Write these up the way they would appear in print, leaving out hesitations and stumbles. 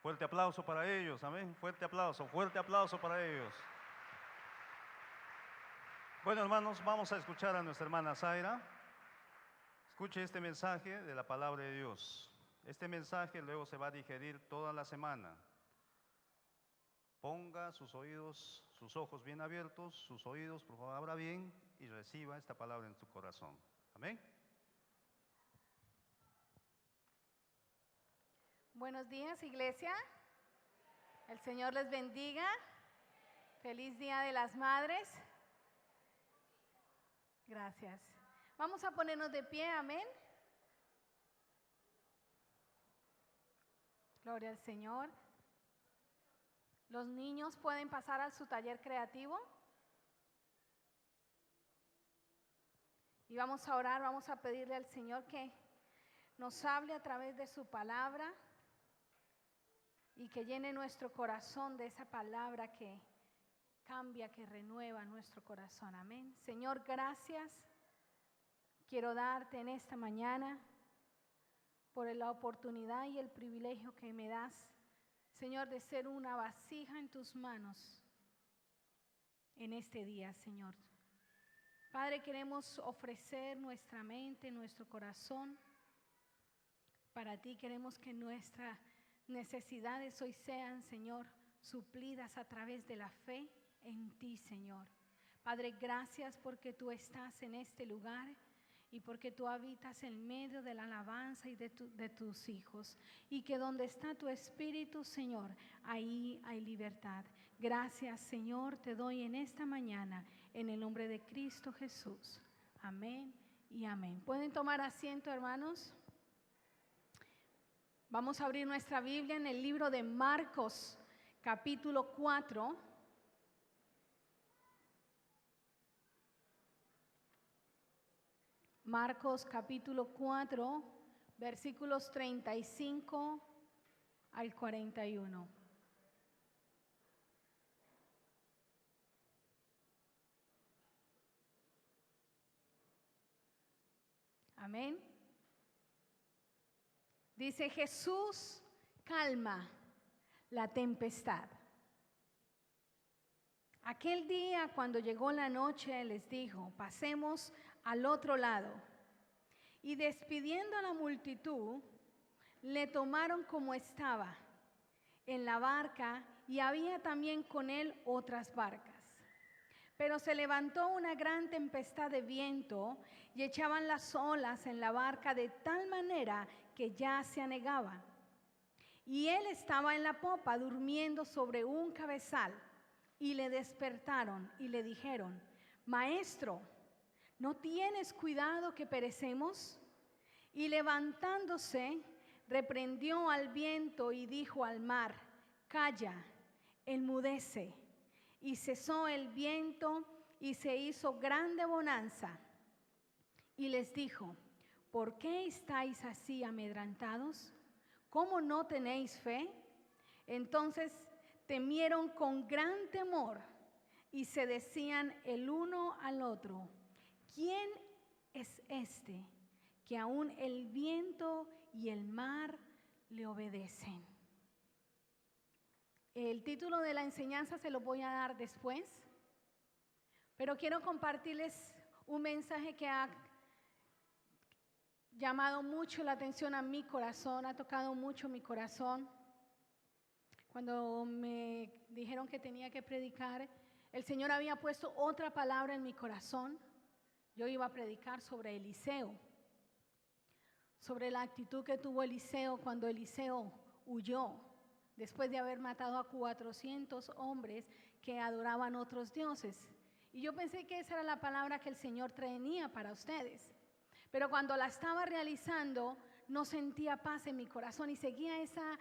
Fuerte aplauso para ellos, amén. Fuerte aplauso para ellos. Bueno, hermanos, vamos a escuchar a nuestra hermana Zaira. Escuche este mensaje de la palabra de Dios. Este mensaje luego se va a digerir toda la semana. Ponga sus oídos, sus ojos bien abiertos, sus oídos, por favor, abra bien y reciba esta palabra en su corazón. Amén. Buenos días, iglesia. El Señor les bendiga. Feliz Día de las Madres. Gracias. Vamos a ponernos de pie, amén. Gloria al Señor. Los niños pueden pasar a su taller creativo. Y vamos a orar, vamos a pedirle al Señor que nos hable a través de su palabra y que llene nuestro corazón de esa palabra que cambia, que renueva nuestro corazón. Amén. Señor, gracias. Quiero darte en esta mañana por la oportunidad y el privilegio que me das, Señor, de ser una vasija en tus manos en este día, Señor. Padre, queremos ofrecer nuestra mente, nuestro corazón para ti. Queremos que nuestras necesidades hoy sean, Señor, suplidas a través de la fe en ti, Señor. Padre, gracias porque tú estás en este lugar y porque tú habitas en medio de la alabanza y de tus hijos. Y que donde está tu Espíritu, Señor, ahí hay libertad. Gracias, Señor, te doy en esta mañana en el nombre de Cristo Jesús. Amén y amén. ¿Pueden tomar asiento, hermanos? Vamos a abrir nuestra Biblia en el libro de Marcos, capítulo 4. Marcos capítulo 4, versículos 35 al 41. Amén. Dice: Jesús calma la tempestad. Aquel día, cuando llegó la noche, les dijo: pasemos al otro lado. Y despidiendo a la multitud, le tomaron como estaba en la barca, y había también con él otras barcas. Pero se levantó una gran tempestad de viento, y echaban las olas en la barca de tal manera que ya se anegaba. Y él estaba en la popa durmiendo sobre un cabezal. Y le despertaron y le dijeron: Maestro, ¿no tienes cuidado que perecemos? Y levantándose, reprendió al viento y dijo al mar: Calla, enmudece. Y cesó el viento y se hizo grande bonanza. Y les dijo: ¿por qué estáis así amedrentados? ¿Cómo no tenéis fe? Entonces temieron con gran temor y se decían el uno al otro: ¿quién es este que aún el viento y el mar le obedecen? El título de la enseñanza se lo voy a dar después, pero quiero compartirles un mensaje que ha llamado mucho la atención a mi corazón, ha tocado mucho mi corazón. Cuando me dijeron que tenía que predicar, el Señor había puesto otra palabra en mi corazón. Yo iba a predicar sobre Eliseo, sobre la actitud que tuvo Eliseo cuando Eliseo huyó, después de haber matado a 400 hombres que adoraban otros dioses. Y yo pensé que esa era la palabra que el Señor tenía para ustedes. Pero cuando la estaba realizando, no sentía paz en mi corazón y seguía esa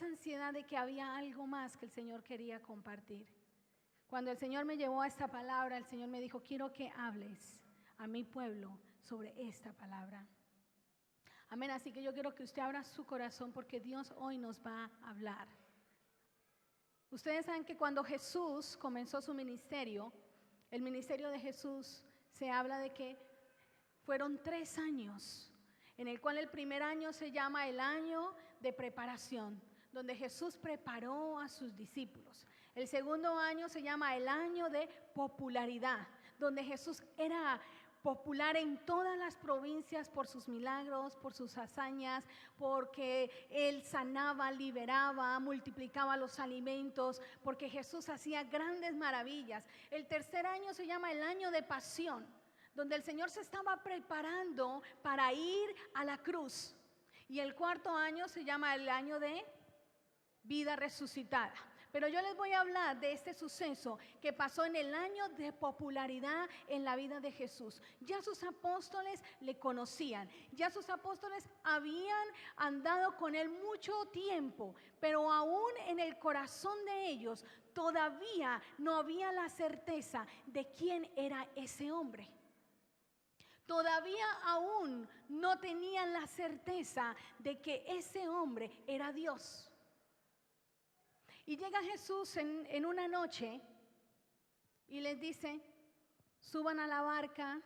ansiedad de que había algo más que el Señor quería compartir. Cuando el Señor me llevó a esta palabra, el Señor me dijo: quiero que hables a mi pueblo sobre esta palabra. Amén. Así que yo quiero que usted abra su corazón, porque Dios hoy nos va a hablar. Ustedes saben que cuando Jesús comenzó su ministerio, el ministerio de Jesús, se habla de que fueron 3 años en el cual el primer año se llama el año de preparación, donde Jesús preparó a sus discípulos. El segundo año se llama el año de popularidad, donde Jesús era popular en todas las provincias por sus milagros, por sus hazañas, porque Él sanaba, liberaba, multiplicaba los alimentos, porque Jesús hacía grandes maravillas. El tercer año se llama el año de pasión, donde el Señor se estaba preparando para ir a la cruz. Y el cuarto año se llama el año de vida resucitada. Pero yo les voy a hablar de este suceso que pasó en el año de popularidad en la vida de Jesús. Ya sus apóstoles le conocían, ya sus apóstoles habían andado con él mucho tiempo, pero aún en el corazón de ellos todavía no había la certeza de quién era ese hombre. Todavía aún no tenían la certeza de que ese hombre era Dios. Y llega Jesús en una noche y les dice, suban a la barca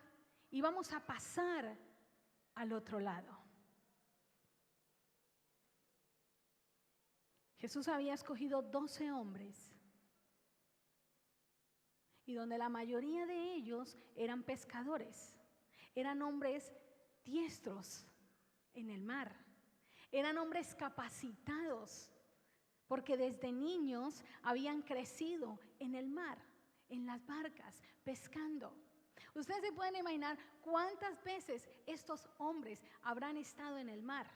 y vamos a pasar al otro lado. Jesús había escogido 12 hombres y donde la mayoría de ellos eran pescadores, eran hombres diestros en el mar, eran hombres capacitados, porque desde niños habían crecido en el mar, en las barcas, pescando. Ustedes se pueden imaginar cuántas veces estos hombres habrán estado en el mar.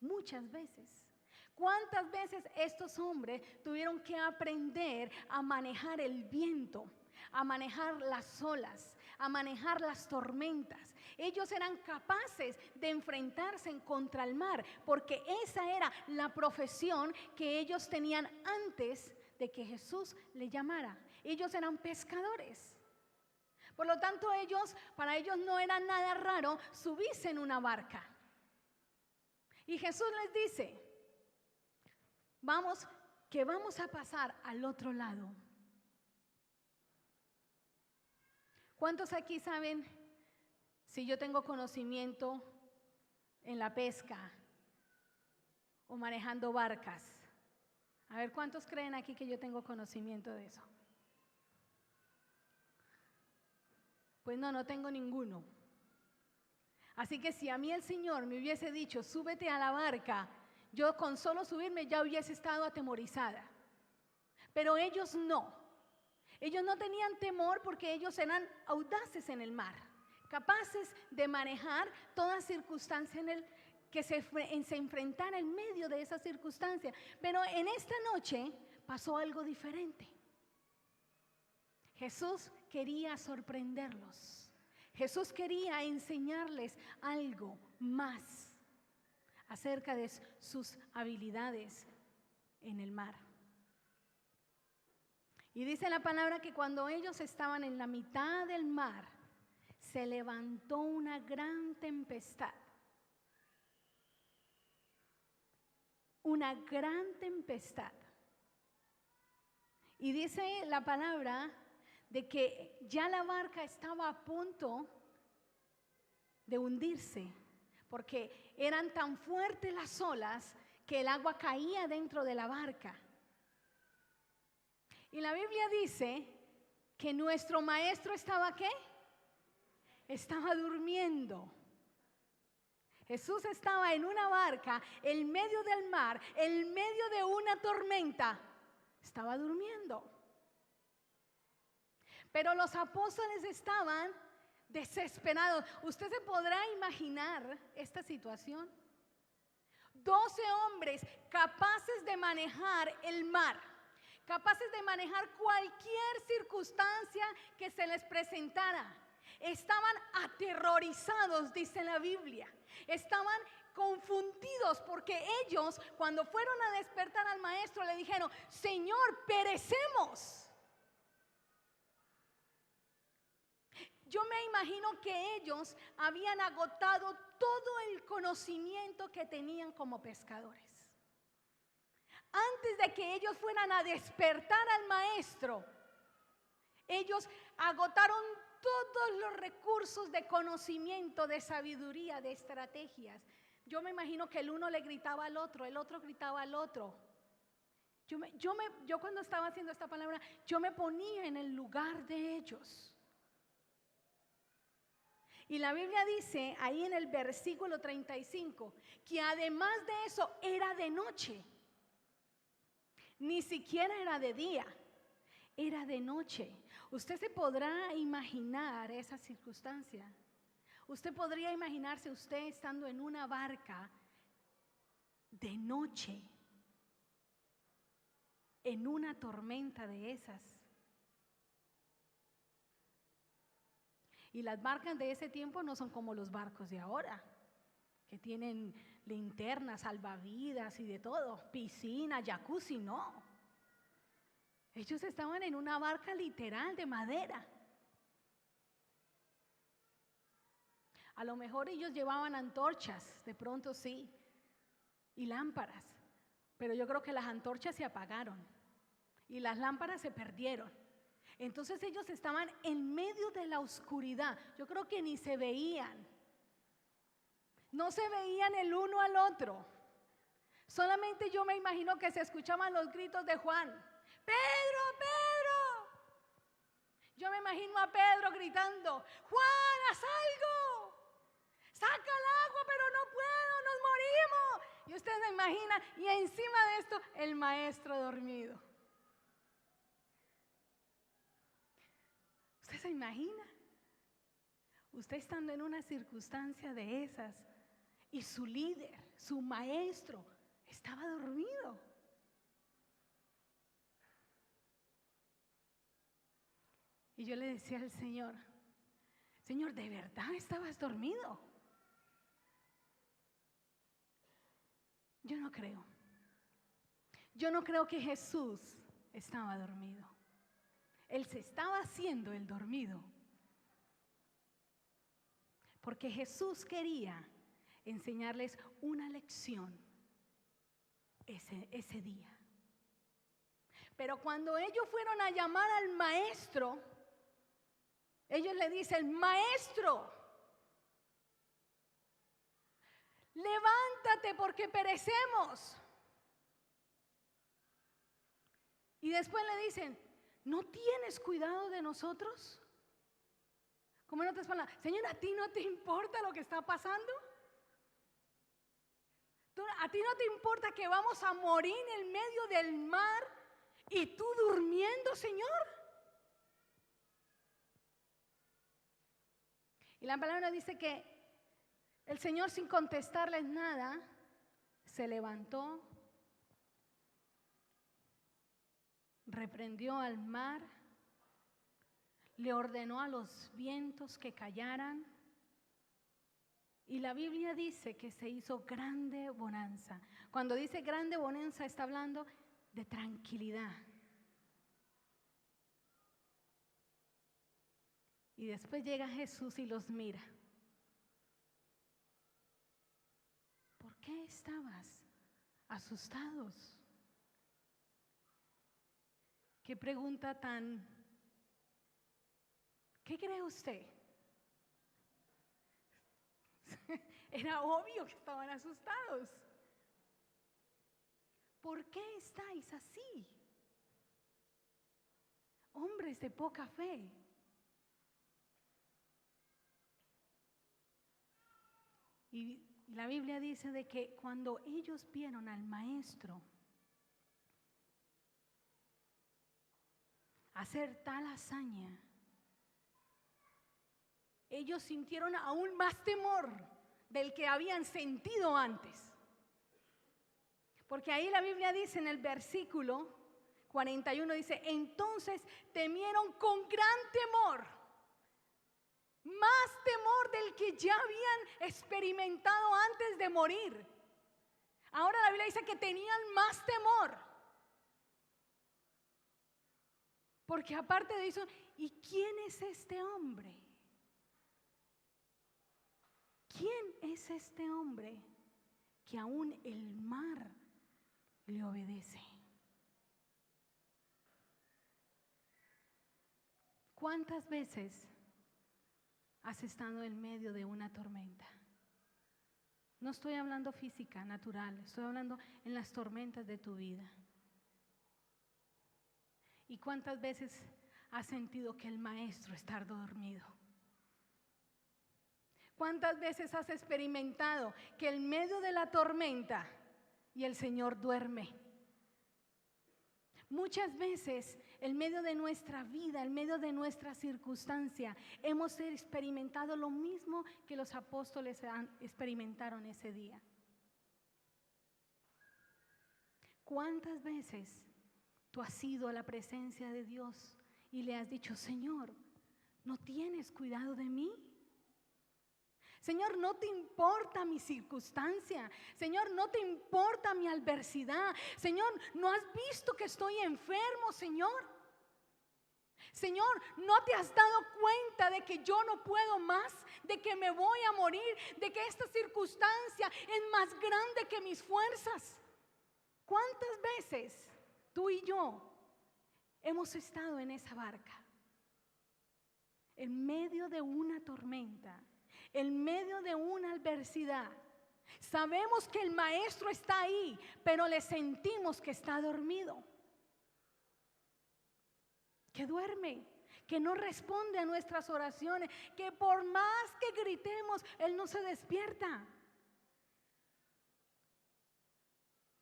Muchas veces. ¿Cuántas veces estos hombres tuvieron que aprender a manejar el viento, a manejar las olas, a manejar las tormentas? Ellos eran capaces de enfrentarse contra el mar, porque esa era la profesión que ellos tenían antes de que Jesús le llamara. Ellos eran pescadores. Por lo tanto, para ellos no era nada raro subirse en una barca. Y Jesús les dice, vamos a pasar al otro lado. ¿Cuántos aquí saben si yo tengo conocimiento en la pesca o manejando barcas? A ver, ¿cuántos creen aquí que yo tengo conocimiento de eso? Pues no tengo ninguno. Así que si a mí el Señor me hubiese dicho, súbete a la barca, yo con solo subirme ya hubiese estado atemorizada. Pero ellos no. Ellos no tenían temor porque ellos eran audaces en el mar, capaces de manejar toda circunstancia que se enfrentara en medio de esa circunstancia. Pero en esta noche pasó algo diferente. Jesús quería sorprenderlos. Jesús quería enseñarles algo más acerca de sus habilidades en el mar. Y dice la palabra que cuando ellos estaban en la mitad del mar, se levantó una gran tempestad. Una gran tempestad. Y dice la palabra de que ya la barca estaba a punto de hundirse, porque eran tan fuertes las olas que el agua caía dentro de la barca. Y la Biblia dice que nuestro maestro estaba ¿qué? Estaba durmiendo. Jesús estaba en una barca, en medio del mar, en medio de una tormenta. Estaba durmiendo. Pero los apóstoles estaban desesperados. ¿Usted se podrá imaginar esta situación? 12 hombres capaces de manejar el mar, capaces de manejar cualquier circunstancia que se les presentara. Estaban aterrorizados, dice la Biblia. Estaban confundidos porque ellos, cuando fueron a despertar al maestro, le dijeron: Señor, perecemos. Yo me imagino que ellos habían agotado todo el conocimiento que tenían como pescadores. Antes de que ellos fueran a despertar al maestro, ellos agotaron todos los recursos de conocimiento, de sabiduría, de estrategias. Yo me imagino que el uno le gritaba al otro, el otro gritaba al otro. Yo cuando estaba haciendo esta palabra, yo me ponía en el lugar de ellos. Y la Biblia dice ahí en el versículo 35 que además de eso era de noche. Ni siquiera era de día, era de noche. Usted se podrá imaginar esa circunstancia. Usted podría imaginarse usted estando en una barca de noche, en una tormenta de esas. Y las barcas de ese tiempo no son como los barcos de ahora, que tienen linternas, salvavidas y de todo, piscina, jacuzzi, no. Ellos estaban en una barca literal de madera. A lo mejor ellos llevaban antorchas, de pronto sí, y lámparas, pero yo creo que las antorchas se apagaron y las lámparas se perdieron. Entonces ellos estaban en medio de la oscuridad. Yo creo que ni se veían. No se veían el uno al otro. Solamente yo me imagino que se escuchaban los gritos de Juan. ¡Pedro, Pedro! Yo me imagino a Pedro gritando, ¡Juan, haz algo! ¡Saca el agua, pero no puedo, nos morimos! Y usted se imagina, y encima de esto, el maestro dormido. ¿Usted se imagina? Usted estando en una circunstancia de esas y su líder, su maestro, estaba dormido. Y yo le decía al Señor, Señor, ¿de verdad estabas dormido? Yo no creo. Yo no creo que Jesús estaba dormido. Él se estaba haciendo el dormido. Porque Jesús quería enseñarles una lección ese día. Pero cuando ellos fueron a llamar al maestro, ellos le dicen, maestro, levántate porque perecemos. Y después le dicen, ¿no tienes cuidado de nosotros? Como en otras palabras, Señor, ¿a ti no te importa lo que está pasando? ¿A ti no te importa que vamos a morir en medio del mar y tú durmiendo, Señor? Y la palabra dice que el Señor, sin contestarles nada, se levantó, reprendió al mar, le ordenó a los vientos que callaran, y la Biblia dice que se hizo grande bonanza. Cuando dice grande bonanza está hablando de tranquilidad. Y después llega Jesús y los mira. ¿Por qué estabas asustados? ¿Qué pregunta tan... ¿Qué cree usted? Era obvio que estaban asustados. ¿Por qué estáis así? Hombres de poca fe. Y la Biblia dice de que cuando ellos vieron al maestro hacer tal hazaña, ellos sintieron aún más temor del que habían sentido antes. Porque ahí la Biblia dice en el versículo 41, dice, entonces temieron con gran temor, más temor del que ya habían experimentado antes de morir. Ahora la Biblia dice que tenían más temor. Porque aparte de eso, ¿y quién es este hombre? ¿Quién es este hombre que aún el mar le obedece? ¿Cuántas veces has estado en medio de una tormenta. No estoy hablando física, natural, estoy hablando en las tormentas de tu vida. ¿Y cuántas veces has sentido que el maestro está dormido? ¿Cuántas veces has experimentado que en medio de la tormenta y el Señor duerme? Muchas veces en medio de nuestra vida, en medio de nuestra circunstancia, hemos experimentado lo mismo que los apóstoles experimentaron ese día. ¿Cuántas veces tú has ido a la presencia de Dios y le has dicho: Señor, ¿no tienes cuidado de mí? Señor, ¿no te importa mi circunstancia? Señor, ¿no te importa mi adversidad? Señor, ¿no has visto que estoy enfermo, Señor? Señor, ¿no te has dado cuenta de que yo no puedo más? De que me voy a morir, de que esta circunstancia es más grande que mis fuerzas. ¿Cuántas veces tú y yo hemos estado en esa barca? En medio de una tormenta, en medio de una adversidad. Sabemos que el maestro está ahí, pero le sentimos que está dormido, que duerme, que no responde a nuestras oraciones, que por más que gritemos, Él no se despierta.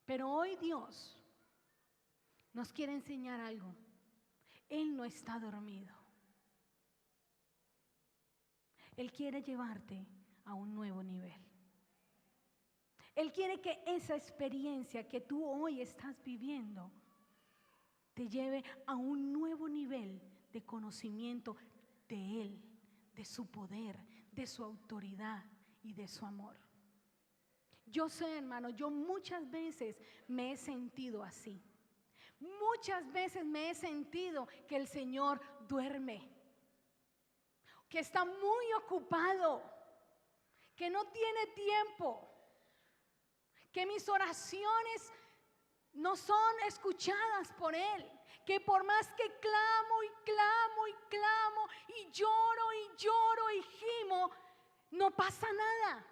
Pero hoy Dios nos quiere enseñar algo. Él no está dormido. Él quiere llevarte a un nuevo nivel. Él quiere que esa experiencia que tú hoy estás viviendo te lleve a un nuevo nivel de conocimiento de Él, de su poder, de su autoridad y de su amor. Yo sé, hermano, yo muchas veces me he sentido así. Muchas veces me he sentido que el Señor duerme, que está muy ocupado, que no tiene tiempo, que mis oraciones no son escuchadas por Él, que por más que clamo y clamo y clamo y lloro y gimo, no pasa nada.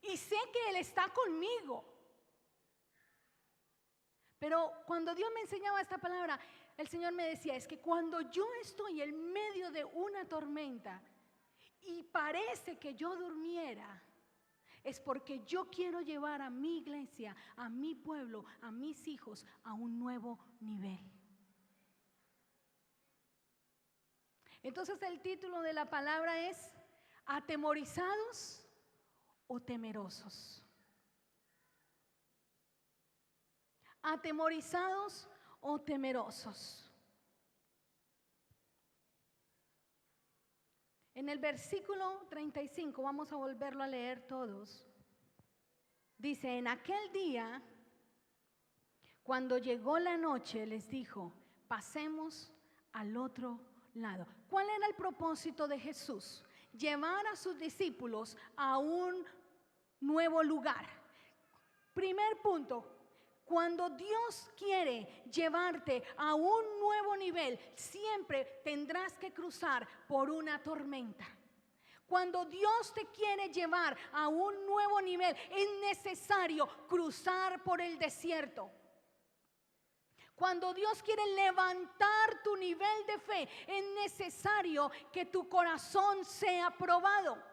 Y sé que Él está conmigo. Pero cuando Dios me enseñaba esta palabra, el Señor me decía, es que cuando yo estoy en medio de una tormenta y parece que yo durmiera, es porque yo quiero llevar a mi iglesia, a mi pueblo, a mis hijos a un nuevo nivel. Entonces el título de la palabra es ¿atemorizados o temerosos? ¿Atemorizados o temerosos? En el versículo 35, vamos a volverlo a leer todos. Dice, en aquel día, cuando llegó la noche, les dijo, pasemos al otro lado. ¿Cuál era el propósito de Jesús? Llevar a sus discípulos a un nuevo lugar. Primer punto. Cuando Dios quiere llevarte a un nuevo nivel, siempre tendrás que cruzar por una tormenta. Cuando Dios te quiere llevar a un nuevo nivel, es necesario cruzar por el desierto. Cuando Dios quiere levantar tu nivel de fe, es necesario que tu corazón sea probado.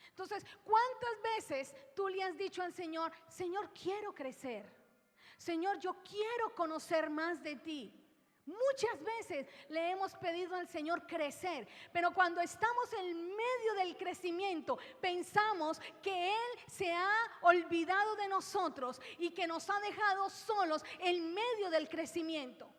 Entonces, ¿cuántas veces tú le has dicho al Señor, Señor, quiero crecer? Señor, yo quiero conocer más de ti. Muchas veces le hemos pedido al Señor crecer, pero cuando estamos en medio del crecimiento, pensamos que Él se ha olvidado de nosotros y que nos ha dejado solos en medio del crecimiento.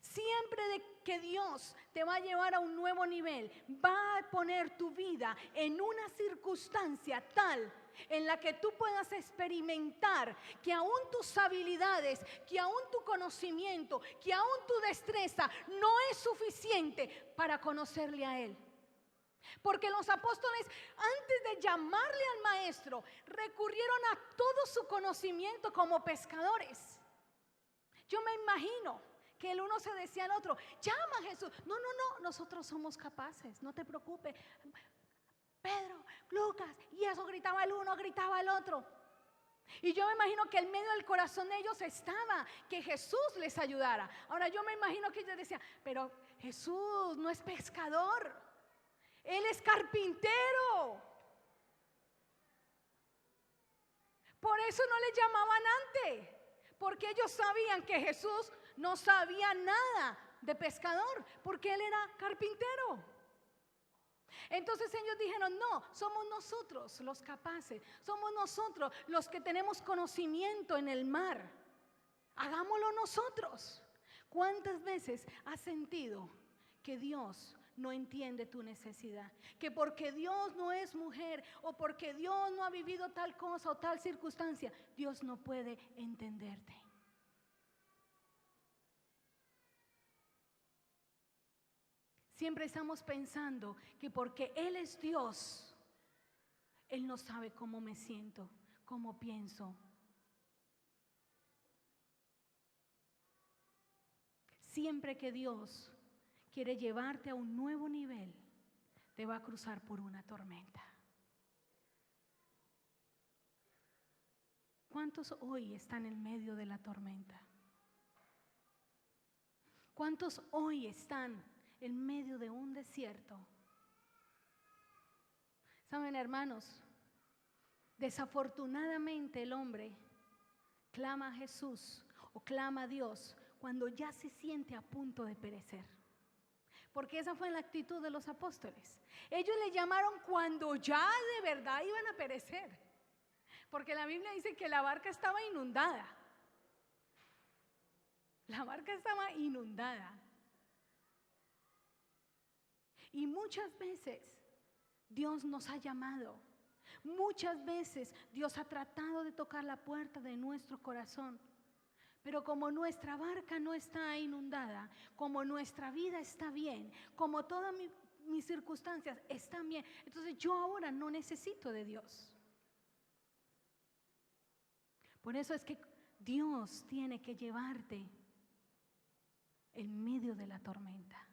Siempre que Dios te va a llevar a un nuevo nivel, va a poner tu vida en una circunstancia tal en la que tú puedas experimentar que aún tus habilidades, que aún tu conocimiento, que aún tu destreza no es suficiente para conocerle a Él. Porque los apóstoles, antes de llamarle al maestro, recurrieron a todo su conocimiento como pescadores. Yo me imagino que el uno se decía al otro, llama a Jesús. No, nosotros somos capaces, no te preocupes. Pedro, Lucas, y eso gritaba el uno, gritaba el otro. Y yo me imagino que en medio del corazón de ellos estaba que Jesús les ayudara. Ahora yo me imagino que ellos decían, pero Jesús no es pescador, Él es carpintero. Por eso no le llamaban antes, porque ellos sabían que Jesús no sabía nada de pescador, porque Él era carpintero. Entonces ellos dijeron, no, somos nosotros los capaces, somos nosotros los que tenemos conocimiento en el mar, hagámoslo nosotros. ¿Cuántas veces has sentido que Dios no entiende tu necesidad? Que porque Dios no es mujer o porque Dios no ha vivido tal cosa o tal circunstancia, Dios no puede entenderte. Siempre estamos pensando que porque Él es Dios, Él no sabe cómo me siento, cómo pienso. Siempre que Dios quiere llevarte a un nuevo nivel, te va a cruzar por una tormenta. ¿Cuántos hoy están en medio de la tormenta? ¿Cuántos hoy están en medio de un desierto? Saben, hermanos, desafortunadamente el hombre clama a Jesús o clama a Dios cuando ya se siente a punto de perecer. Porque esa fue la actitud de los apóstoles. Ellos le llamaron cuando ya de verdad iban a perecer. Porque la Biblia dice que la barca estaba inundada. La barca estaba inundada. Y muchas veces Dios nos ha llamado. Muchas veces Dios ha tratado de tocar la puerta de nuestro corazón. Pero como nuestra barca no está inundada, como nuestra vida está bien, como todas mis circunstancias están bien, entonces yo ahora no necesito de Dios. Por eso es que Dios tiene que llevarte en medio de la tormenta.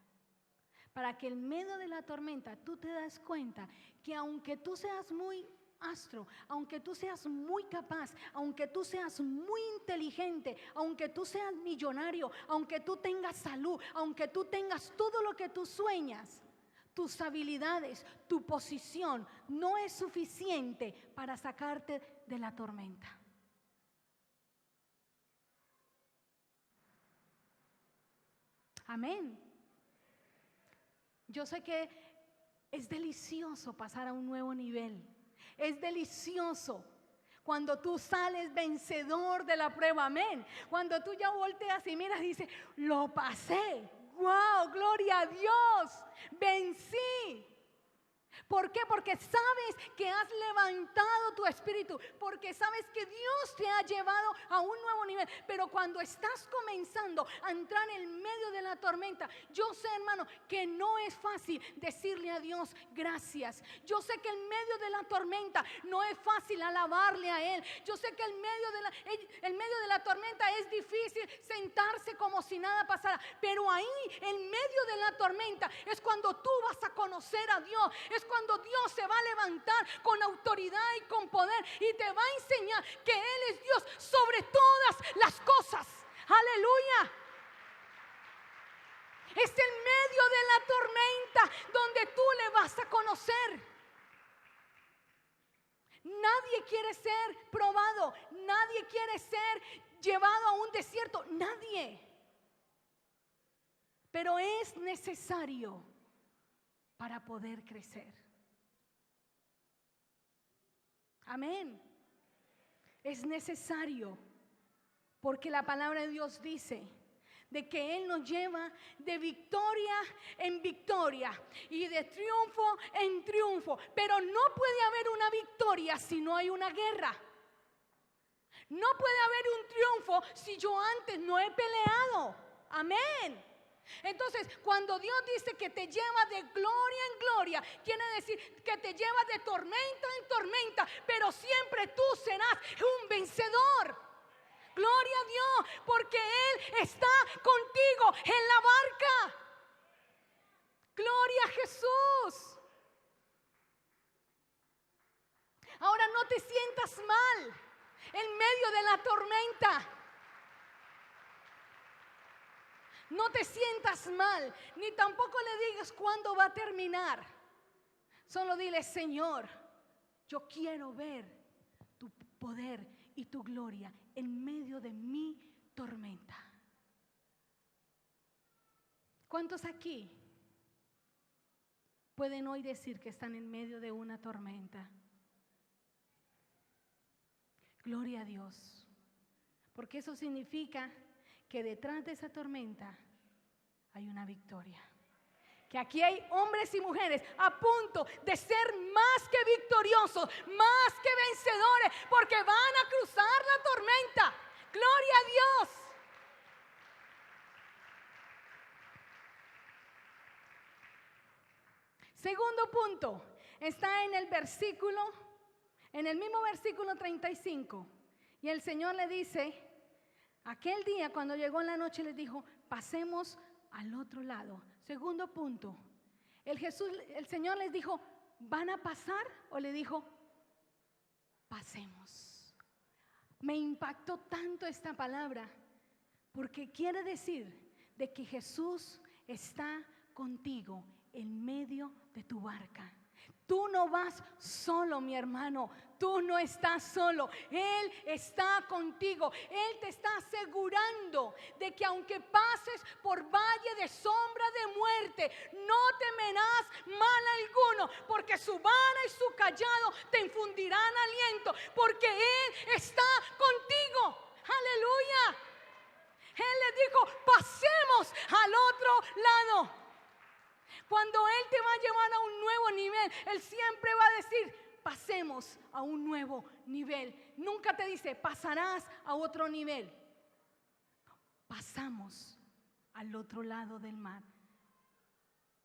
Para que en medio de la tormenta tú te das cuenta que aunque tú seas muy astro, aunque tú seas muy capaz, aunque tú seas muy inteligente, aunque tú seas millonario, aunque tú tengas salud, aunque tú tengas todo lo que tú sueñas, tus habilidades, tu posición no es suficiente para sacarte de la tormenta. Amén. Yo sé que es delicioso pasar a un nuevo nivel. Es delicioso cuando tú sales vencedor de la prueba. Amén. Cuando tú ya volteas y miras y dices, lo pasé. ¡Wow! ¡Gloria a Dios! ¡Vencí! ¿Por qué? Porque sabes que has levantado tu espíritu, porque sabes que Dios te ha llevado a un nuevo nivel. Pero cuando estás comenzando a entrar en medio de la tormenta, yo sé, hermano, que no es fácil decirle a Dios gracias. Yo sé que en medio de la tormenta no es fácil alabarle a Él. Yo sé que en medio de la tormenta es difícil sentarse como si nada pasara. Pero ahí, en medio de la tormenta, es cuando tú vas a conocer a Dios. Es cuando Dios se va a levantar con autoridad y con poder y te va a enseñar que Él es Dios sobre todas las cosas. Aleluya. Es en medio de la tormenta donde tú le vas a conocer. Nadie quiere ser probado, nadie quiere ser llevado a un desierto, nadie. Pero es necesario para poder crecer. Amén. Es necesario porque la palabra de Dios dice de que Él nos lleva de victoria en victoria y de triunfo en triunfo. Pero no puede haber una victoria si no hay una guerra. No puede haber un triunfo si yo antes no he peleado. Amén. Entonces, cuando Dios dice que te lleva de gloria en gloria, quiere decir que te lleva de tormenta en tormenta, pero siempre tú serás un vencedor. Gloria a Dios, porque Él está contigo en la barca. Gloria a Jesús. Ahora no te sientas mal en medio de la tormenta. No te sientas mal, ni tampoco le digas cuándo va a terminar. Solo dile: Señor, yo quiero ver tu poder y tu gloria en medio de mi tormenta. ¿Cuántos aquí pueden hoy decir que están en medio de una tormenta? Gloria a Dios, porque eso significa que detrás de esa tormenta hay una victoria. Que aquí hay hombres y mujeres a punto de ser más que victoriosos, más que vencedores, porque van a cruzar la tormenta. Gloria a Dios. Segundo punto, está en el mismo versículo 35. Y el Señor le dice: aquel día cuando llegó en la noche les dijo: pasemos al otro lado. Segundo punto, el Señor les dijo: ¿van a pasar? O le dijo: pasemos. Me impactó tanto esta palabra, porque quiere decir de que Jesús está contigo en medio de tu barca. Tú no vas solo, mi hermano. Tú no estás solo. Él está contigo. Él te está asegurando de que aunque pases por valle de sombra de muerte, no temerás mal alguno, porque su vara y su cayado te infundirán aliento, porque Él está contigo. Aleluya. Él le dijo: pasemos al otro lado. Cuando Él te va a llevar a un nuevo nivel, Él siempre va a decir: pasemos a un nuevo nivel. Nunca te dice: pasarás a otro nivel. Pasamos al otro lado del mar.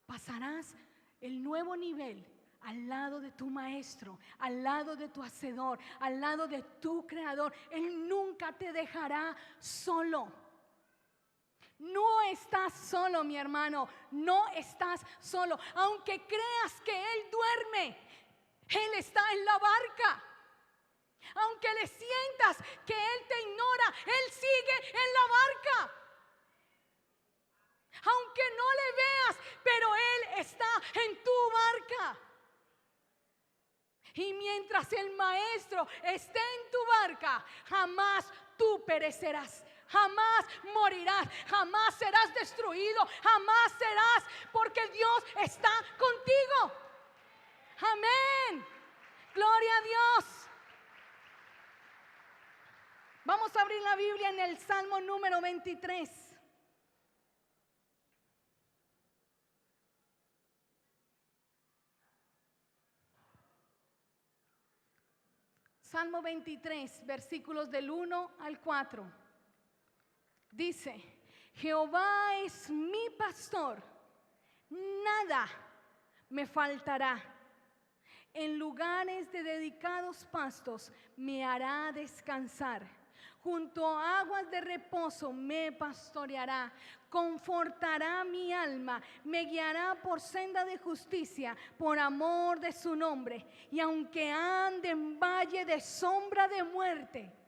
Pasarás el nuevo nivel al lado de tu maestro, al lado de tu hacedor, al lado de tu creador. Él nunca te dejará solo. No estás solo, mi hermano. No estás solo. Aunque creas que Él duerme, Él está en la barca. Aunque le sientas que Él te ignora, Él sigue en la barca. Aunque no le veas, pero Él está en tu barca. Y mientras el maestro esté en tu barca, jamás tú perecerás. Jamás morirás, jamás serás destruido, jamás serás, porque Dios está contigo. Amén. Gloria a Dios. Vamos a abrir la Biblia en el Salmo número 23. Salmo 23, versículos del 1 al 4. Dice: Jehová es mi pastor, nada me faltará. En lugares de dedicados pastos me hará descansar. Junto a aguas de reposo me pastoreará. Confortará mi alma, me guiará por senda de justicia, por amor de su nombre. Y aunque ande en valle de sombra de muerte,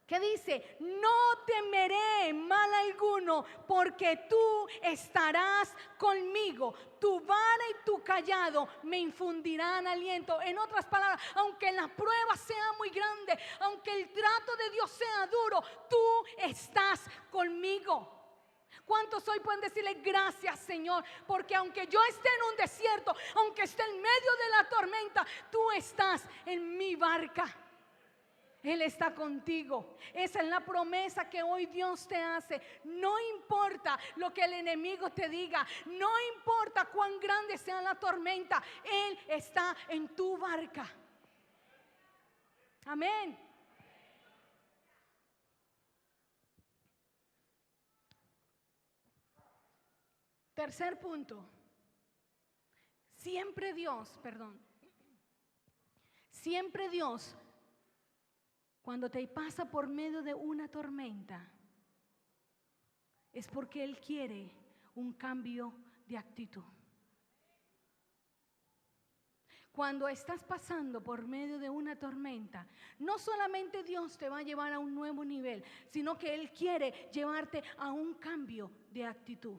¿qué dice? No temeré mal alguno, porque tú estarás conmigo. Tu vara y tu cayado me infundirán aliento. En otras palabras, aunque la prueba sea muy grande, aunque el trato de Dios sea duro, tú estás conmigo. ¿Cuántos hoy pueden decirle: gracias, Señor? Porque aunque yo esté en un desierto, aunque esté en medio de la tormenta, tú estás en mi barca. Él está contigo. Esa es la promesa que hoy Dios te hace. No importa lo que el enemigo te diga, no importa cuán grande sea la tormenta, Él está en tu barca. Amén. Tercer punto. Siempre Dios cuando te pasa por medio de una tormenta, es porque Él quiere un cambio de actitud. Cuando estás pasando por medio de una tormenta, no solamente Dios te va a llevar a un nuevo nivel, sino que Él quiere llevarte a un cambio de actitud.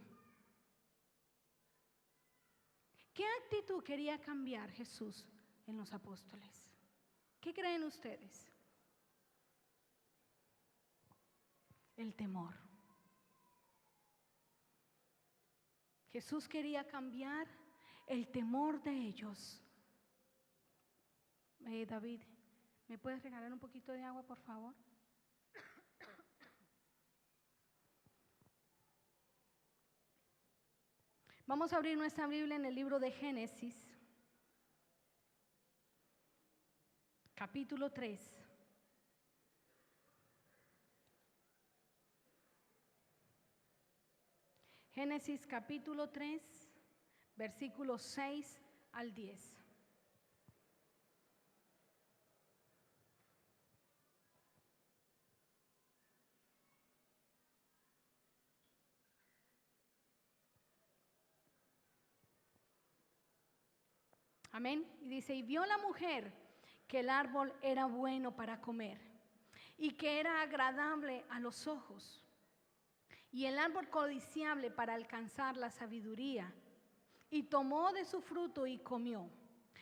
¿Qué actitud quería cambiar Jesús en los apóstoles? ¿Qué creen ustedes? El temor. Jesús quería cambiar el temor de ellos. David, ¿me puedes regalar un poquito de agua, por favor? Vamos a abrir nuestra Biblia en el libro de Génesis, capítulo 3. Génesis capítulo 3, versículos 6 al 10. Amén. Y dice, y vio la mujer que el árbol era bueno para comer y que era agradable a los ojos, y el árbol codiciable para alcanzar la sabiduría, y tomó de su fruto y comió,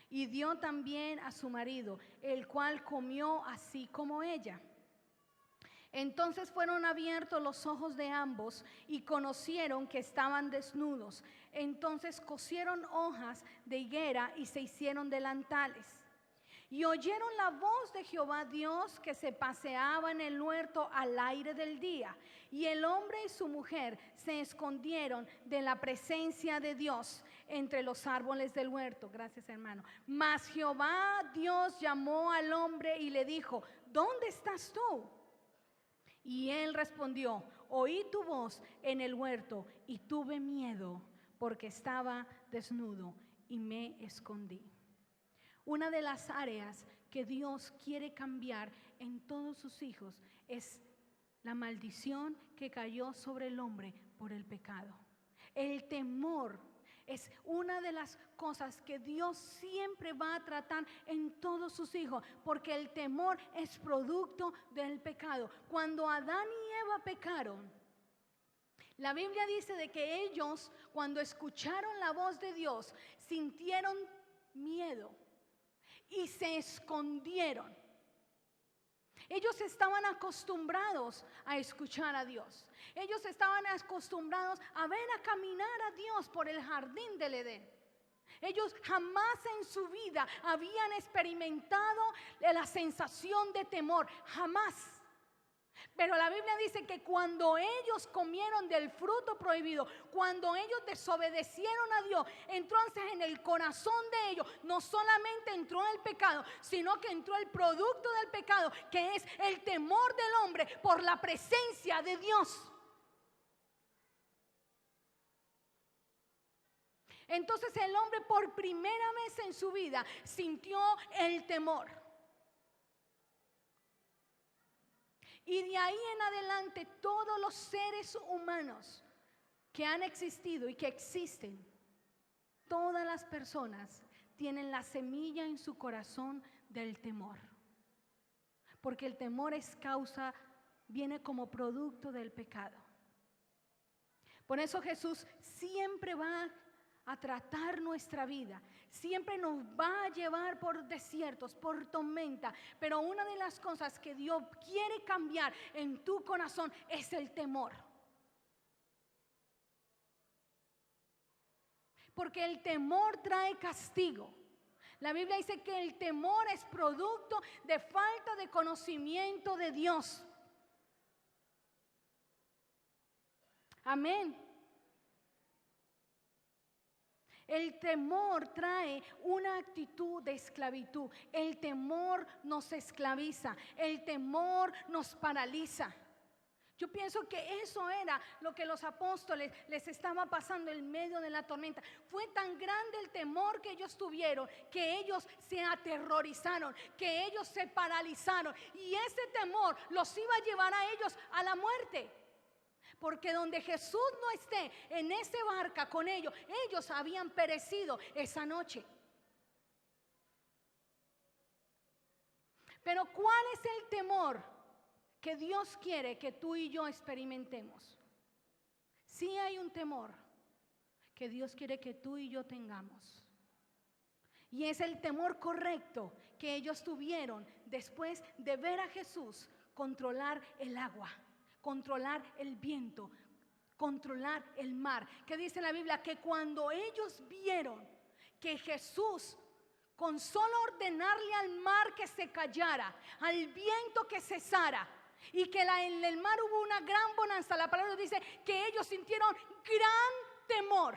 y dio también a su marido, el cual comió así como ella. Entonces fueron abiertos los ojos de ambos y conocieron que estaban desnudos. Entonces cosieron hojas de higuera y se hicieron delantales. Y oyeron la voz de Jehová Dios que se paseaba en el huerto al aire del día. Y el hombre y su mujer se escondieron de la presencia de Dios entre los árboles del huerto. Gracias, hermano. Mas Jehová Dios llamó al hombre y le dijo, ¿dónde estás tú? Y él respondió, oí tu voz en el huerto y tuve miedo porque estaba desnudo y me escondí. Una de las áreas que Dios quiere cambiar en todos sus hijos es la maldición que cayó sobre el hombre por el pecado. El temor es una de las cosas que Dios siempre va a tratar en todos sus hijos, porque el temor es producto del pecado. Cuando Adán y Eva pecaron, la Biblia dice de que ellos, cuando escucharon la voz de Dios, sintieron miedo y se escondieron. Ellos estaban acostumbrados a escuchar a Dios. Ellos estaban acostumbrados a ver a caminar a Dios por el jardín del Edén. Ellos jamás en su vida habían experimentado la sensación de temor, jamás. Pero la Biblia dice que cuando ellos comieron del fruto prohibido, cuando ellos desobedecieron a Dios, entonces en el corazón de ellos no solamente entró el pecado, sino que entró el producto del pecado, que es el temor del hombre por la presencia de Dios. Entonces el hombre por primera vez en su vida sintió el temor. Y de ahí en adelante todos los seres humanos que han existido y que existen, todas las personas tienen la semilla en su corazón del temor. Porque el temor es causa, viene como producto del pecado. Por eso Jesús siempre va a tratar nuestra vida, siempre nos va a llevar por desiertos, por tormenta, pero una de las cosas que Dios quiere cambiar en tu corazón es el temor. Porque el temor trae castigo. La Biblia dice que el temor es producto de falta de conocimiento de Dios. Amén. El temor trae una actitud de esclavitud. El temor nos esclaviza. El temor nos paraliza. Yo pienso que eso era lo que los apóstoles les estaba pasando en medio de la tormenta. Fue tan grande el temor que ellos tuvieron, que ellos se aterrorizaron, que ellos se paralizaron. Y ese temor los iba a llevar a ellos a la muerte. Porque donde Jesús no esté en esa barca con ellos, ellos habían perecido esa noche. Pero ¿cuál es el temor que Dios quiere que tú y yo experimentemos? Sí hay un temor que Dios quiere que tú y yo tengamos. Y es el temor correcto que ellos tuvieron después de ver a Jesús controlar el agua, controlar el viento, controlar el mar. ¿Qué dice la Biblia? Que cuando ellos vieron que Jesús, con solo ordenarle al mar que se callara, al viento que cesara, y que en el mar hubo una gran bonanza, la palabra dice que ellos sintieron gran temor.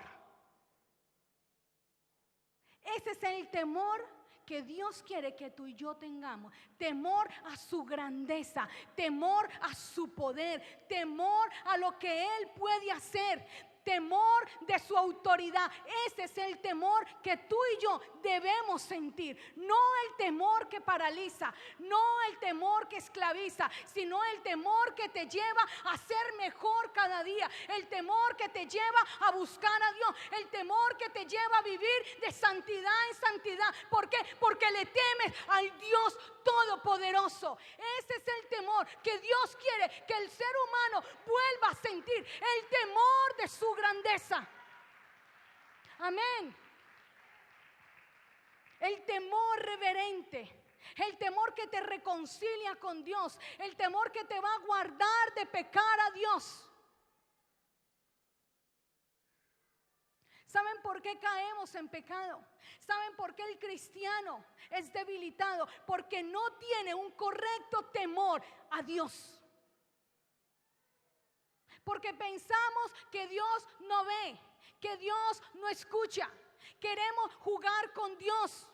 Ese es el temor que Dios quiere que tú y yo tengamos. Temor a su grandeza, temor a su poder, temor a lo que Él puede hacer, temor de su autoridad. Ese es el temor que tú y yo debemos sentir. No el temor que paraliza, no el temor que esclaviza, sino el temor que te lleva a ser mejor cada día. El temor que te lleva a buscar a Dios. El temor que te lleva a vivir de santidad en santidad. ¿Por qué? Porque le temes al Dios Todopoderoso. Ese es el temor que Dios quiere que el ser humano vuelva a sentir. El temor de su grandeza. Amén. El temor reverente, el temor que te reconcilia con Dios, el temor que te va a guardar de pecar a Dios. ¿Saben por qué caemos en pecado? ¿Saben por qué el cristiano es debilitado? Porque no tiene un correcto temor a Dios. Porque pensamos que Dios no ve, que Dios no escucha. Queremos jugar con Dios.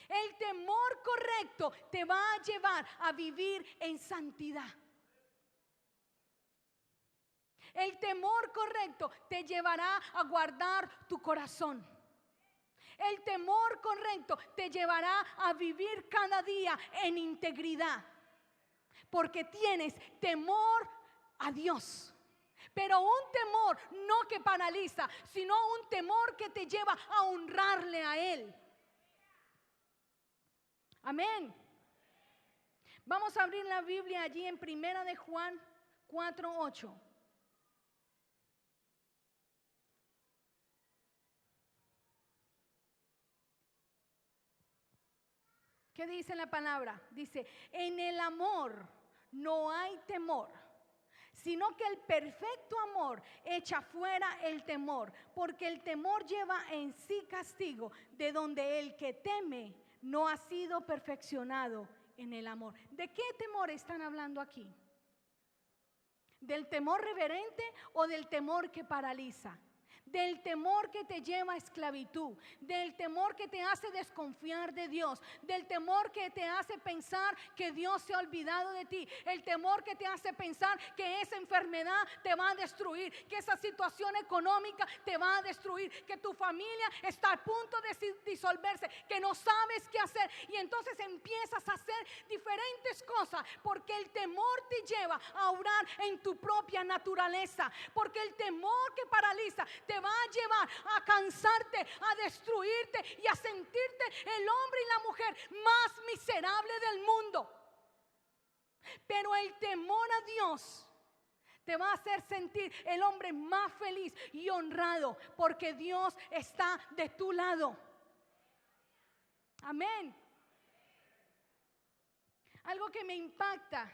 El temor correcto te va a llevar a vivir en santidad. El temor correcto te llevará a guardar tu corazón. El temor correcto te llevará a vivir cada día en integridad. Porque tienes temor a Dios. Pero un temor no que paraliza, sino un temor que te lleva a honrarle a Él. Amén. Vamos a abrir la Biblia allí en 1 de Juan 4:8. ¿Qué dice la palabra? Dice, en el amor no hay temor, sino que el perfecto amor echa fuera el temor, porque el temor lleva en sí castigo, de donde el que teme no ha sido perfeccionado en el amor. ¿De qué temor están hablando aquí? ¿Del temor reverente o del temor que paraliza? Del temor que te lleva a esclavitud, del temor que te hace desconfiar de Dios, del temor que te hace pensar que Dios se ha olvidado de ti, el temor que te hace pensar que esa enfermedad te va a destruir, que esa situación económica te va a destruir, que tu familia está a punto de disolverse, que no sabes qué hacer, y entonces empiezas a hacer diferentes cosas, porque el temor te lleva a obrar en tu propia naturaleza, porque el temor que paraliza te va a llevar a cansarte, a destruirte y a sentirte el hombre y la mujer más miserable del mundo. Pero el temor a Dios te va a hacer sentir el hombre más feliz y honrado, porque Dios está de tu lado. Amén. Algo que me impacta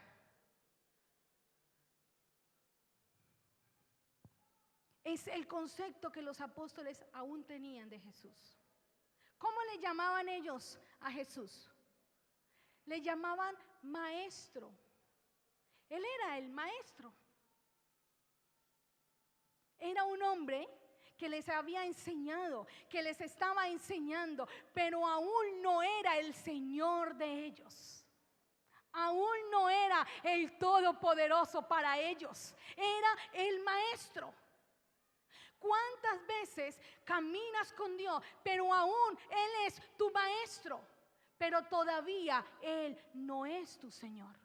es el concepto que los apóstoles aún tenían de Jesús. ¿Cómo le llamaban ellos a Jesús? Le llamaban maestro. Él era el maestro. Era un hombre que les había enseñado, que les estaba enseñando, pero aún no era el Señor de ellos. Aún no era el todopoderoso para ellos, era el maestro. ¿Cuántas veces caminas con Dios, pero aún Él es tu maestro, pero todavía Él no es tu Señor?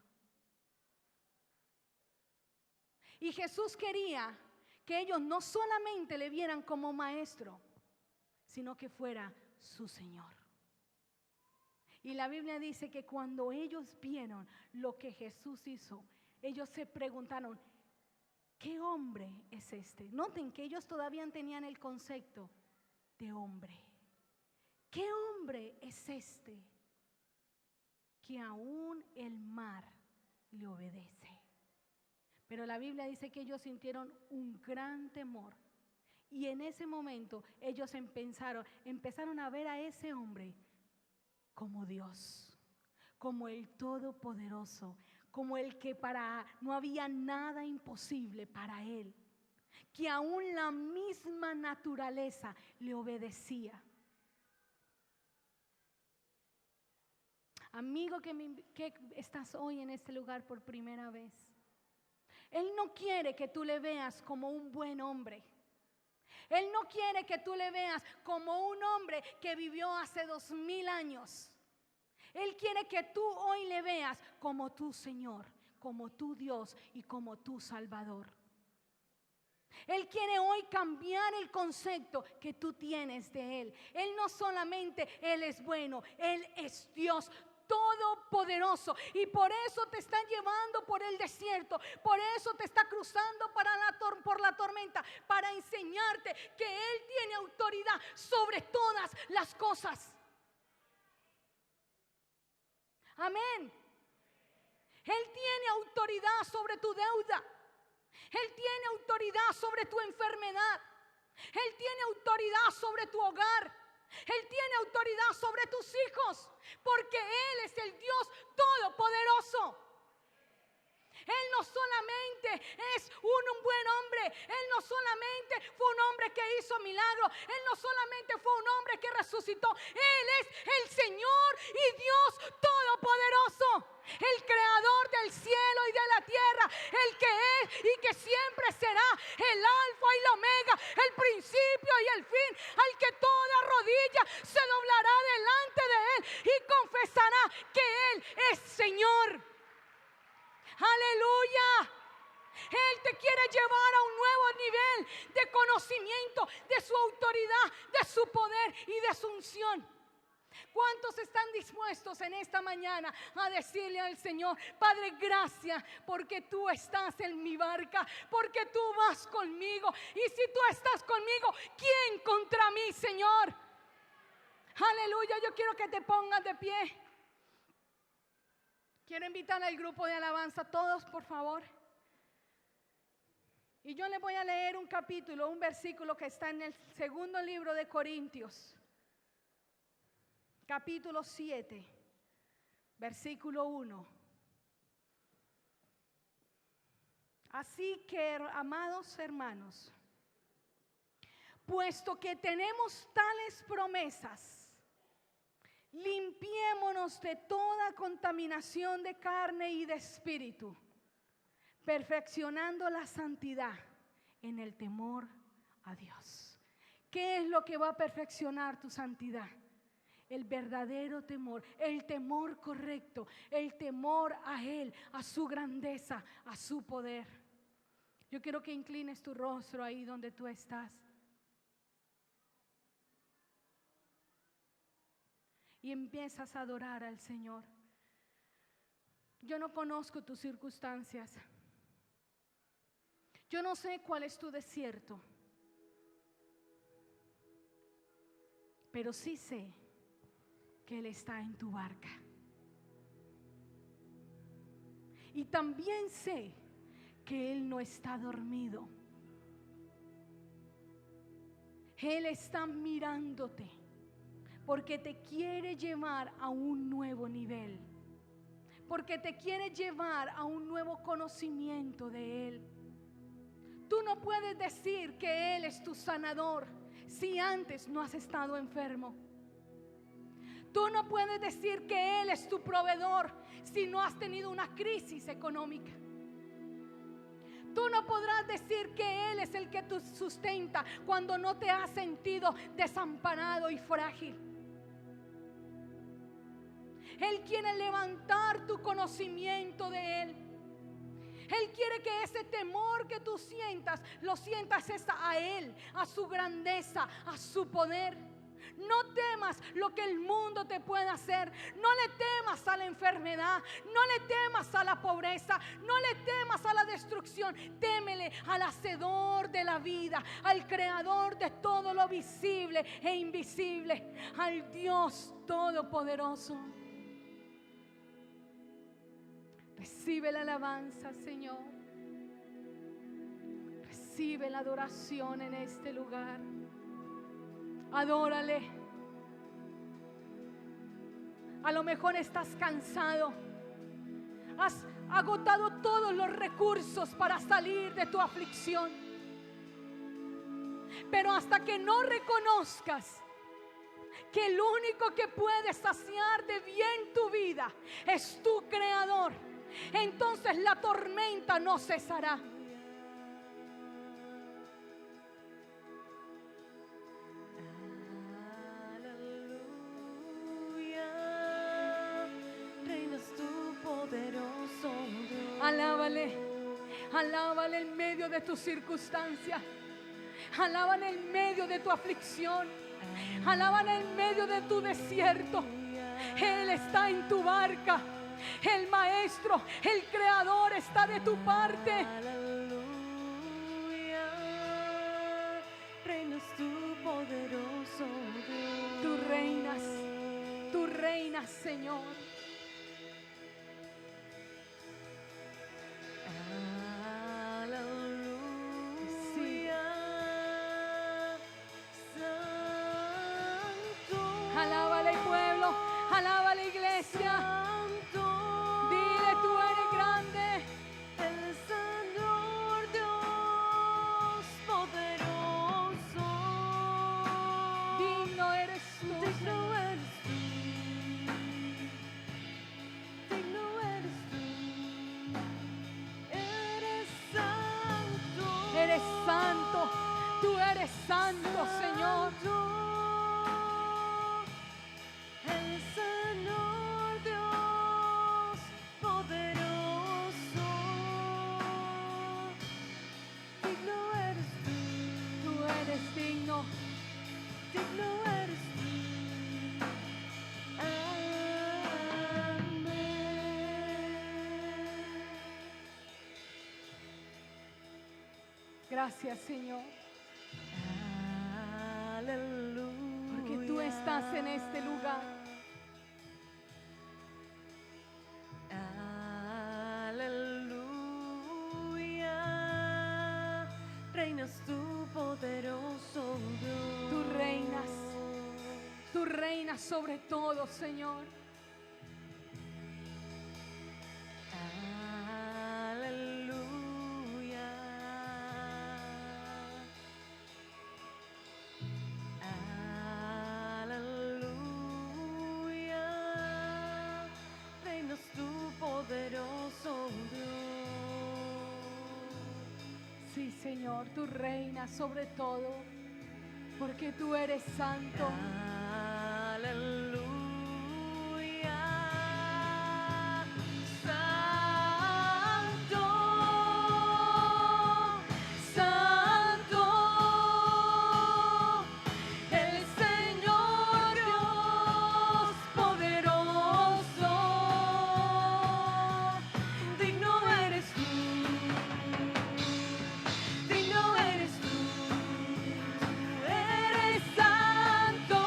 Y Jesús quería que ellos no solamente le vieran como maestro, sino que fuera su Señor. Y la Biblia dice que cuando ellos vieron lo que Jesús hizo, ellos se preguntaron, ¿qué hombre es este? Noten que ellos todavía tenían el concepto de hombre. ¿Qué hombre es este que aún el mar le obedece? Pero la Biblia dice que ellos sintieron un gran temor. Y en ese momento ellos empezaron a ver a ese hombre como Dios, como el Todopoderoso, como el que no había nada imposible para él, que aún la misma naturaleza le obedecía. Amigo que estás hoy en este lugar por primera vez, Él no quiere que tú le veas como un buen hombre. Él no quiere que tú le veas como un hombre que vivió hace 2000 años. Él quiere que tú hoy le veas como tu Señor, como tu Dios y como tu Salvador. Él quiere hoy cambiar el concepto que tú tienes de Él. Él no solamente Él es bueno, Él es Dios todopoderoso, y por eso te está llevando por el desierto, por eso te está cruzando por la tormenta, para enseñarte que Él tiene autoridad sobre todas las cosas. Amén. Él tiene autoridad sobre tu deuda. Él tiene autoridad sobre tu enfermedad. Él tiene autoridad sobre tu hogar. Él tiene autoridad sobre tus hijos, porque Él es el Dios todopoderoso. Él no solamente es un buen hombre, Él no solamente fue un hombre que hizo milagros, Él no solamente fue un hombre que resucitó, Él es el Señor y Dios todopoderoso, el creador del cielo y de la tierra, el que es y que siempre será, el alfa y la omega, el principio y el fin, al que toda rodilla se doblará delante de Él y confesará que Él es Señor. Aleluya. Él te quiere llevar a un nuevo nivel de conocimiento de su autoridad, de su poder y de su unción. ¿Cuántos están dispuestos en esta mañana a decirle al Señor: Padre, gracias porque tú estás en mi barca, porque tú vas conmigo, y si tú estás conmigo, ¿quién contra mí, Señor? Aleluya. Yo quiero que te pongas de pie. Quiero invitar al grupo de alabanza, todos por favor. Y yo les voy a leer un versículo que está en el segundo libro de Corintios, capítulo 7, versículo 1. Así que, amados hermanos, puesto que tenemos tales promesas, limpiémonos de toda contaminación de carne y de espíritu, perfeccionando la santidad en el temor a Dios. ¿Qué es lo que va a perfeccionar tu santidad? El verdadero temor, el temor correcto, el temor a Él, a su grandeza, a su poder. Yo quiero que inclines tu rostro ahí donde tú estás. Y empiezas a adorar al Señor. Yo no conozco tus circunstancias. Yo no sé cuál es tu desierto. Pero sí sé que Él está en tu barca. Y también sé que Él no está dormido. Él está mirándote, porque te quiere llevar a un nuevo nivel, porque te quiere llevar a un nuevo conocimiento de Él. Tú no puedes decir que Él es tu sanador si antes no has estado enfermo. Tú no puedes decir que Él es tu proveedor si no has tenido una crisis económica. Tú no podrás decir que Él es el que te sustenta cuando no te has sentido desamparado y frágil. Él quiere levantar tu conocimiento de Él. Él quiere que ese temor que tú sientas, lo sientas a Él, a su grandeza, a su poder. No temas lo que el mundo te pueda hacer. No le temas a la enfermedad. No le temas a la pobreza. No le temas a la destrucción. Témele al hacedor de la vida, al creador de todo lo visible e invisible, al Dios todopoderoso. Recibe la alabanza, Señor. Recibe la adoración en este lugar. Adórale. A lo mejor estás cansado. Has agotado todos los recursos para salir de tu aflicción. Pero hasta que no reconozcas que el único que puede saciar de bien tu vida es tu Creador, entonces la tormenta no cesará. Alábale, alábale en medio de tu circunstancia. Alábale en medio de tu aflicción. Alábale en medio de tu desierto. Él está en tu barca. El Maestro, el Creador Está de tu parte. Aleluya, reinas tú, poderoso Dios. Tú reinas, Señor. Alábale, pueblo, alábale, iglesia. Dile, tú eres grande. El Señor Dios poderoso. Digno eres tú. Digno eres tú. Digno eres tú. Eres santo. Eres santo. Tú eres santo, Señor. El Señor Dios poderoso. Digno eres tú. Tú eres digno. Digno eres tú. Amén. Gracias, Señor, Aleluya. porque tú estás en este lugar. Aleluya. Reinas tú, poderoso Dios. Tú reinas sobre todo, Señor. Aleluya. Aleluya. Reinas tú, poderoso Dios. Sí, Señor, tú reinas sobre todo, porque tú eres santo. Aleluya. Santo, santo, el Señor Dios poderoso. Digno eres tú. Digno eres tú. Eres santo.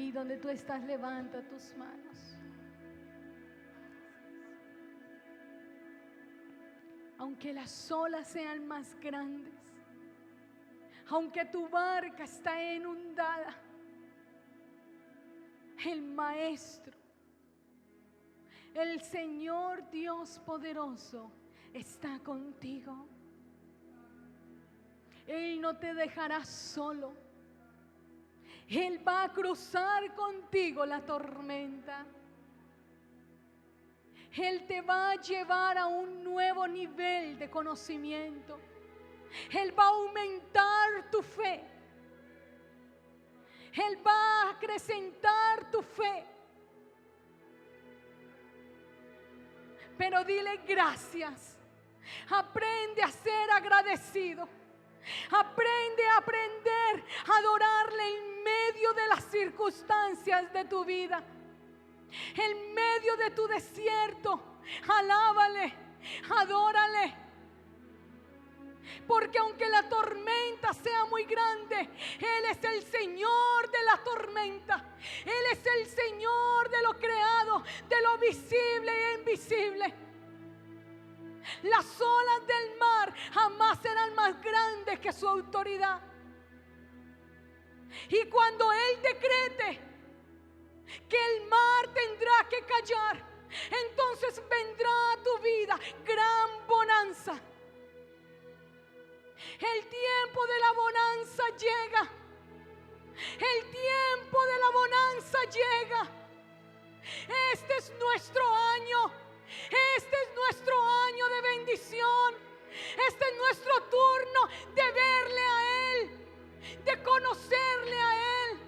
Ahí donde tú estás, levanta tus manos. Aunque las olas sean más grandes, aunque tu barca está inundada, el Maestro, el Señor Dios poderoso está contigo. Él no te dejará solo. Él va a cruzar contigo la tormenta. Él te va a llevar a un nuevo nivel de conocimiento. Él va a aumentar tu fe. Él va a acrecentar tu fe. Pero dile gracias. Aprende a ser agradecido. Aprende a adorarle en medio de las circunstancias de tu vida. En medio de tu desierto, alábale, adórale. Porque aunque la tormenta sea muy grande, Él es el Señor de la tormenta. Él es el Señor de lo creado, de lo visible e invisible. Las olas del mar jamás serán más grandes que su autoridad. Y cuando Él decrete que el mar tendrá que callar, entonces vendrá a tu vida gran bonanza. El tiempo de la bonanza llega. El tiempo de la bonanza llega. Este es nuestro año. Este es nuestro año de bendición. Este es nuestro turno de verle a Él, de conocerle a Él.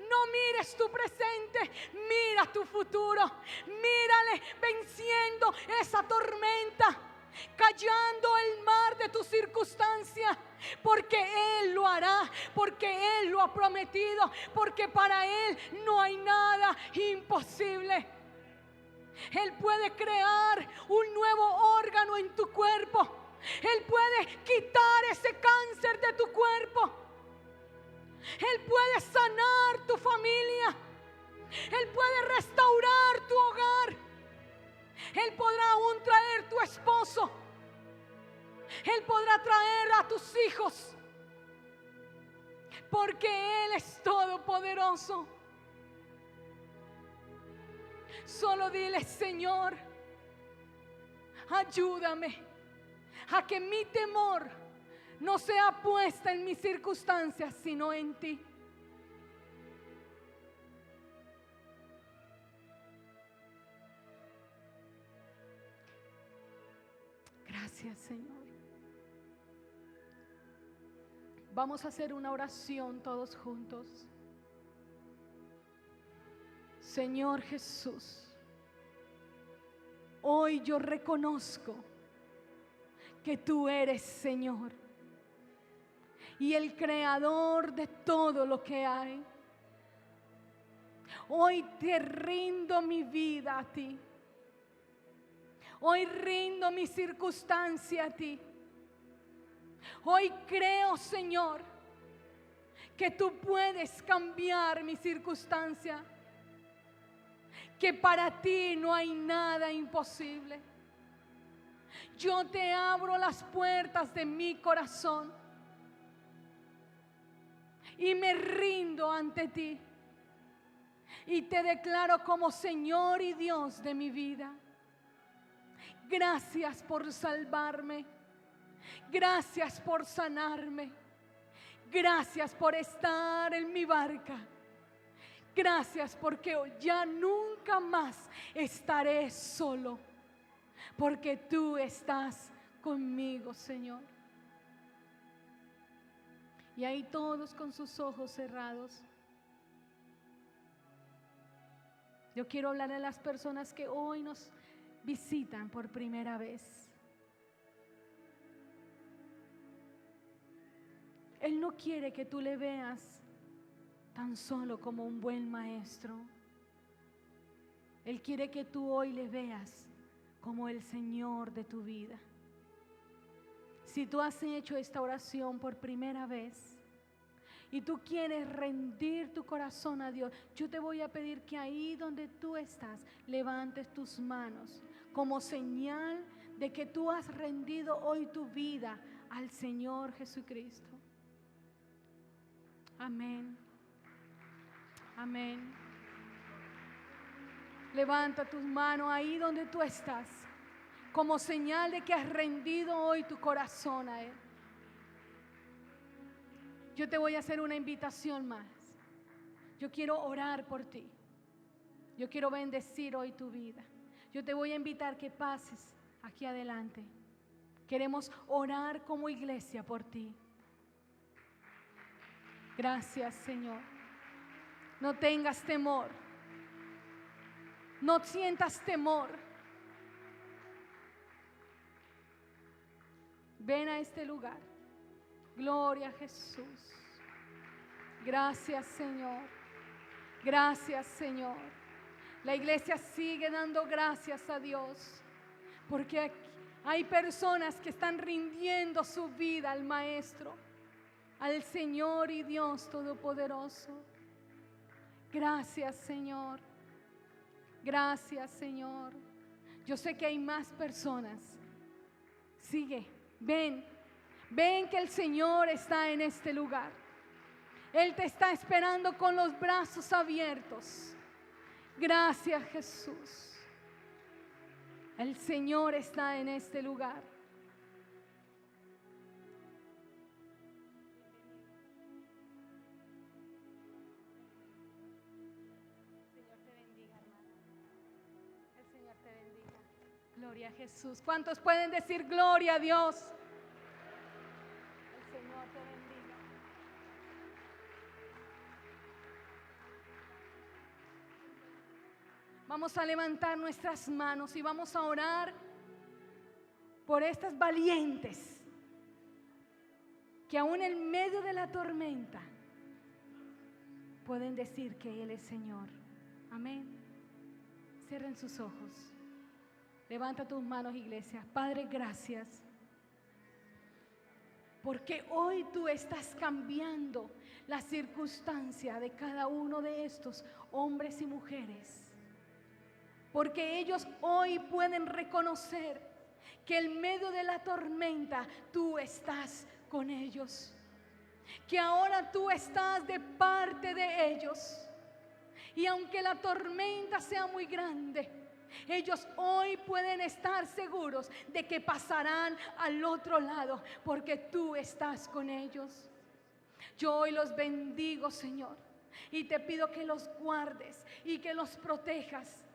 No mires tu presente, mira tu futuro. Mírale venciendo esa tormenta, callando el mar de tu circunstancia, porque Él lo hará, porque Él lo ha prometido, porque para Él no hay nada imposible. Él puede crear un nuevo órgano en tu cuerpo. Él puede quitar ese cáncer de tu cuerpo. Él puede sanar tu familia. Él puede restaurar tu hogar. Él podrá aún traer tu esposo. Él podrá traer a tus hijos. Porque Él es todopoderoso. Solo dile: Señor, ayúdame a que mi temor no sea puesta en mis circunstancias, sino en ti. Gracias, Señor. Vamos a hacer una oración todos juntos. Señor Jesús, hoy yo reconozco que tú eres Señor y el creador de todo lo que hay. Hoy te rindo mi vida a ti. Hoy rindo mi circunstancia a ti. Hoy creo, Señor, que tú puedes cambiar mi circunstancia, que para ti no hay nada imposible. Yo te abro las puertas de mi corazón y me rindo ante ti y te declaro como Señor y Dios de mi vida. Gracias por salvarme. Gracias por sanarme. Gracias por estar en mi barca. Gracias porque ya nunca más estaré solo, porque tú estás conmigo, Señor. Y ahí todos con sus ojos cerrados. Yo quiero hablar a las personas que hoy nos visitan por primera vez. Él no quiere que tú le veas tan solo como un buen maestro. Él quiere que tú hoy le veas como el Señor de tu vida. Si tú has hecho esta oración por primera vez y tú quieres rendir tu corazón a Dios, yo te voy a pedir que ahí donde tú estás, levantes tus manos como señal de que tú has rendido hoy tu vida al Señor Jesucristo. Amén. Amén. Levanta tus manos ahí donde tú estás, como señal de que has rendido hoy tu corazón a Él. Yo te voy a hacer una invitación más. Yo quiero orar por ti. Yo quiero bendecir hoy tu vida. Yo te voy a invitar que pases aquí adelante. Queremos orar como iglesia por ti. Gracias, Señor. No tengas temor. No sientas temor. Ven a este lugar. Gloria a Jesús. Gracias, Señor. Gracias, Señor. La iglesia sigue dando gracias a Dios, porque aquí hay personas que están rindiendo su vida al Maestro, al Señor y Dios Todopoderoso. Gracias, Señor. Gracias, Señor. Yo sé que hay más personas. Sigue, ven que el Señor está en este lugar. Él te está esperando con los brazos abiertos. Gracias, Jesús. El Señor está en este lugar. Señor te bendiga, hermano. El Señor te bendiga. Gloria a Jesús. ¿Cuántos pueden decir gloria a Dios? El Señor te bendiga. Vamos a levantar nuestras manos y vamos a orar por estas valientes que aún en medio de la tormenta pueden decir que Él es Señor. Amén. Cierren sus ojos. Levanta tus manos, iglesia. Padre, gracias. Porque hoy tú estás cambiando la circunstancia de cada uno de estos hombres y mujeres. Porque ellos hoy pueden reconocer que en medio de la tormenta tú estás con ellos. Que ahora tú estás de parte de ellos. Y aunque la tormenta sea muy grande, ellos hoy pueden estar seguros de que pasarán al otro lado, porque tú estás con ellos. Yo hoy los bendigo, Señor, y te pido que los guardes y que los protejas,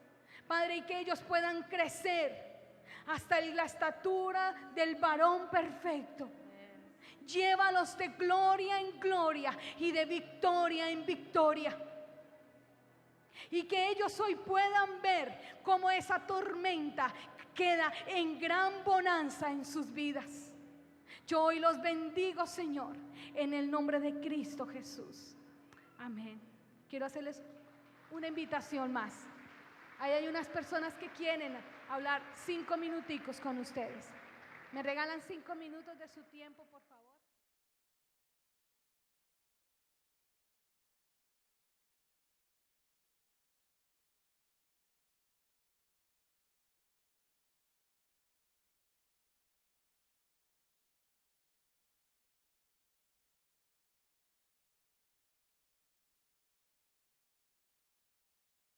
Padre, y que ellos puedan crecer hasta la estatura del varón perfecto. Llévalos de gloria en gloria y de victoria en victoria. Y que ellos hoy puedan ver cómo esa tormenta queda en gran bonanza en sus vidas. Yo hoy los bendigo, Señor, en el nombre de Cristo Jesús. Amén. Quiero hacerles una invitación más. Ahí hay unas personas que quieren hablar 5 minuticos con ustedes. ¿Me regalan 5 minutos de su tiempo, por favor?